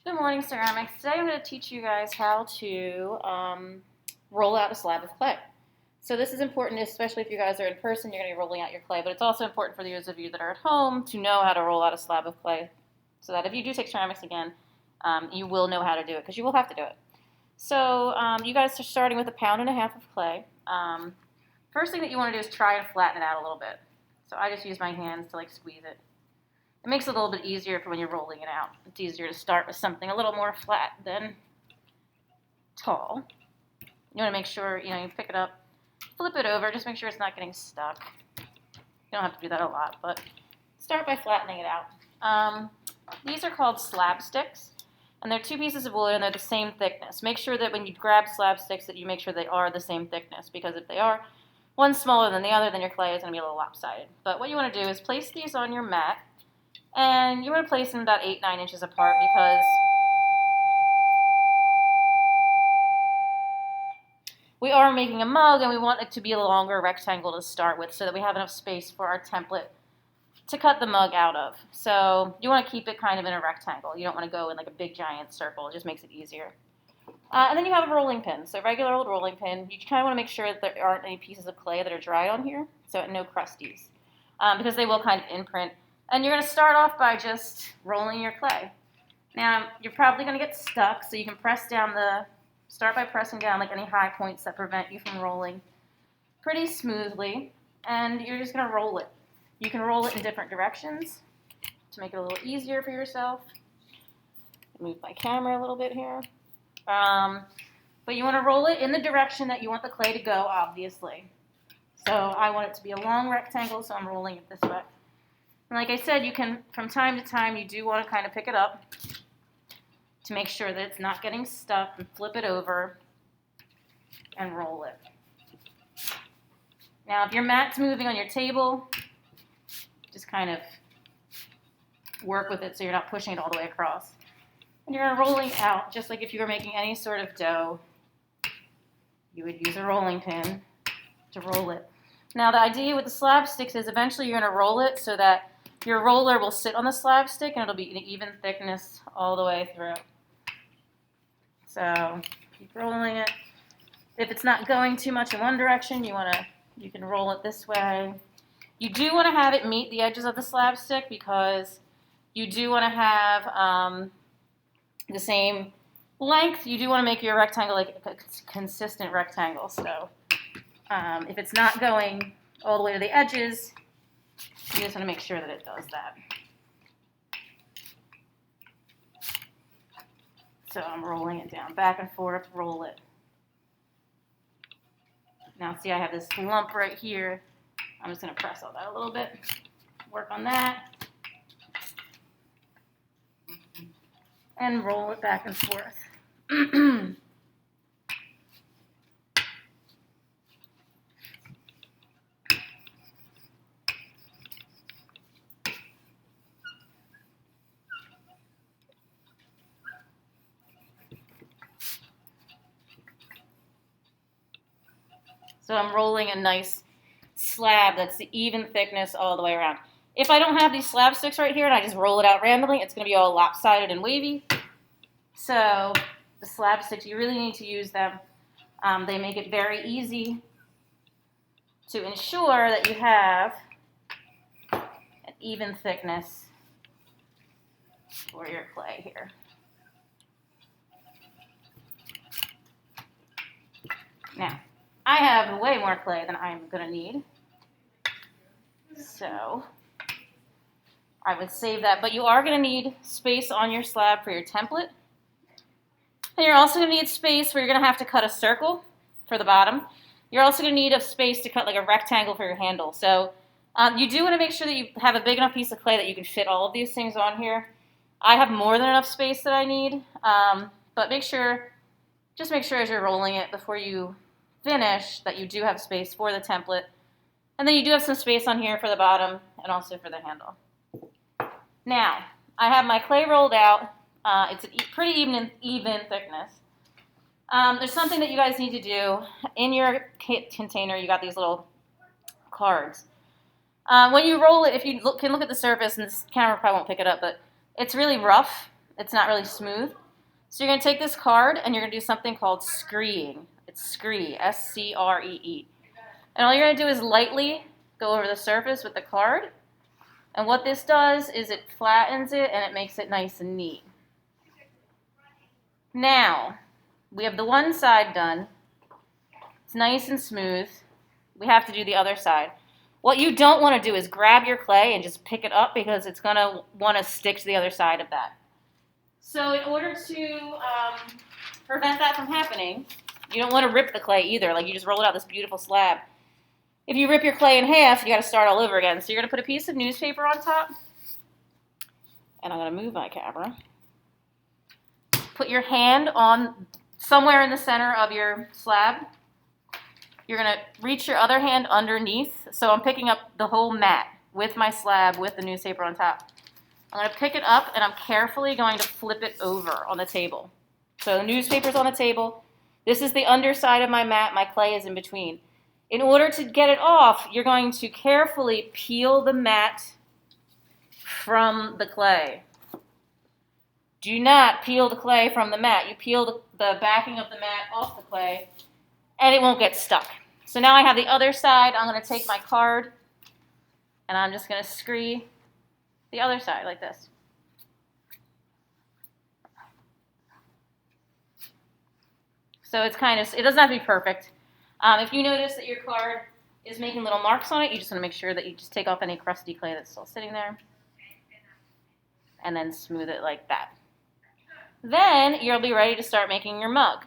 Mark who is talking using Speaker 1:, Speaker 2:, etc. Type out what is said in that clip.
Speaker 1: Good morning, ceramics. Today I'm going to teach you guys how to roll out a slab of clay. So this is important, especially if you guys are in person, you're going to be rolling out your clay, but it's also important for those of you that are at home to know how to roll out a slab of clay so that if you do take ceramics again, you will know how to do it because you will have to do it. So you guys are starting with 1.5 pounds of clay. First thing that you want to do is try and flatten it out a little bit. So I just use my hands to squeeze it. It makes it a little bit easier for when you're rolling it out. It's easier to start with something a little more flat than tall. You want to make sure, you pick it up, flip it over, just make sure it's not getting stuck. You don't have to do that a lot, but start by flattening it out. These are called slab sticks, and they're 2 pieces of wood, and they're the same thickness. Make sure that when you grab slab sticks that you make sure they are the same thickness, because if they are, one smaller than the other, then your clay is going to be a little lopsided. But what you want to do is place these on your mat, and you want to place them about 8-9 inches apart because we are making a mug and we want it to be a longer rectangle to start with so that we have enough space for our template to cut the mug out of. So you want to keep it kind of in a rectangle. You don't want to go in a big giant circle. It just makes it easier. And then you have a rolling pin. So regular old rolling pin. You kind of want to make sure that there aren't any pieces of clay that are dry on here, so no crusties, because they will kind of imprint. And you're going to start off by just rolling your clay. Now, you're probably going to get stuck, so you can start by pressing down any high points that prevent you from rolling pretty smoothly, and you're just going to roll it. You can roll it in different directions to make it a little easier for yourself. Move my camera a little bit here. But you want to roll it in the direction that you want the clay to go, obviously. So I want it to be a long rectangle, so I'm rolling it this way. And like I said, you can, from time to time, you do want to kind of pick it up to make sure that it's not getting stuck, and flip it over and roll it. Now, if your mat's moving on your table, just kind of work with it so you're not pushing it all the way across. And you're rolling out, just like if you were making any sort of dough, you would use a rolling pin to roll it. Now, the idea with the slab sticks is eventually you're going to roll it so that your roller will sit on the slab stick and it'll be an even thickness all the way through. So keep rolling it. If it's not going too much in one direction, you can roll it this way. You do want to have it meet the edges of the slab stick because you do want to have the same length. You do want to make your rectangle a consistent rectangle. So if it's not going all the way to the edges, you just want to make sure that it does that. So I'm rolling it down, back and forth, roll it. Now see, I have this lump right here. I'm just going to press on that a little bit, work on that, and roll it back and forth. So I'm rolling a nice slab that's the even thickness all the way around. If I don't have these slab sticks right here and I just roll it out randomly, it's going to be all lopsided and wavy. So the slab sticks, you really need to use them. They make it very easy to ensure that you have an even thickness for your clay here. Now, I have way more clay than I'm going to need, so I would save that. But you are going to need space on your slab for your template, and you're also going to need space where you're going to have to cut a circle for the bottom. You're also going to need a space to cut a rectangle for your handle. So you do want to make sure that you have a big enough piece of clay that you can fit all of these things on here. I have more than enough space that I need, but just make sure as you're rolling it before you finish that you do have space for the template, and then you do have some space on here for the bottom and also for the handle. Now I have my clay rolled out. It's a pretty even thickness. There's something that you guys need to do in your container. You got these little cards. When you roll it, if you can look at the surface, and this camera probably won't pick it up, but it's really rough. It's not really smooth. So you're going to take this card and you're going to do something called screeing. It's scree, S-C-R-E-E. And all you're going to do is lightly go over the surface with the card. And what this does is it flattens it and it makes it nice and neat. Now, we have the one side done. It's nice and smooth. We have to do the other side. What you don't want to do is grab your clay and just pick it up because it's going to want to stick to the other side of that. So in order to prevent that from happening, you don't want to rip the clay either. Like you just rolled out this beautiful slab. If you rip your clay in half, you got to start all over again. So you're going to put a piece of newspaper on top. And I'm going to move my camera. Put your hand on somewhere in the center of your slab. You're going to reach your other hand underneath. So I'm picking up the whole mat with my slab with the newspaper on top. I'm going to pick it up and I'm carefully going to flip it over on the table. So the newspaper's on the table. This is the underside of my mat. My clay is in between. In order to get it off, you're going to carefully peel the mat from the clay. Do not peel the clay from the mat. You peel the backing of the mat off the clay, and it won't get stuck. So now I have the other side. I'm going to take my card, and I'm just going to scree the other side like this. So it's it doesn't have to be perfect. If you notice that your card is making little marks on it, you just want to make sure that you just take off any crusty clay that's still sitting there. And then smooth it like that. Then you'll be ready to start making your mug.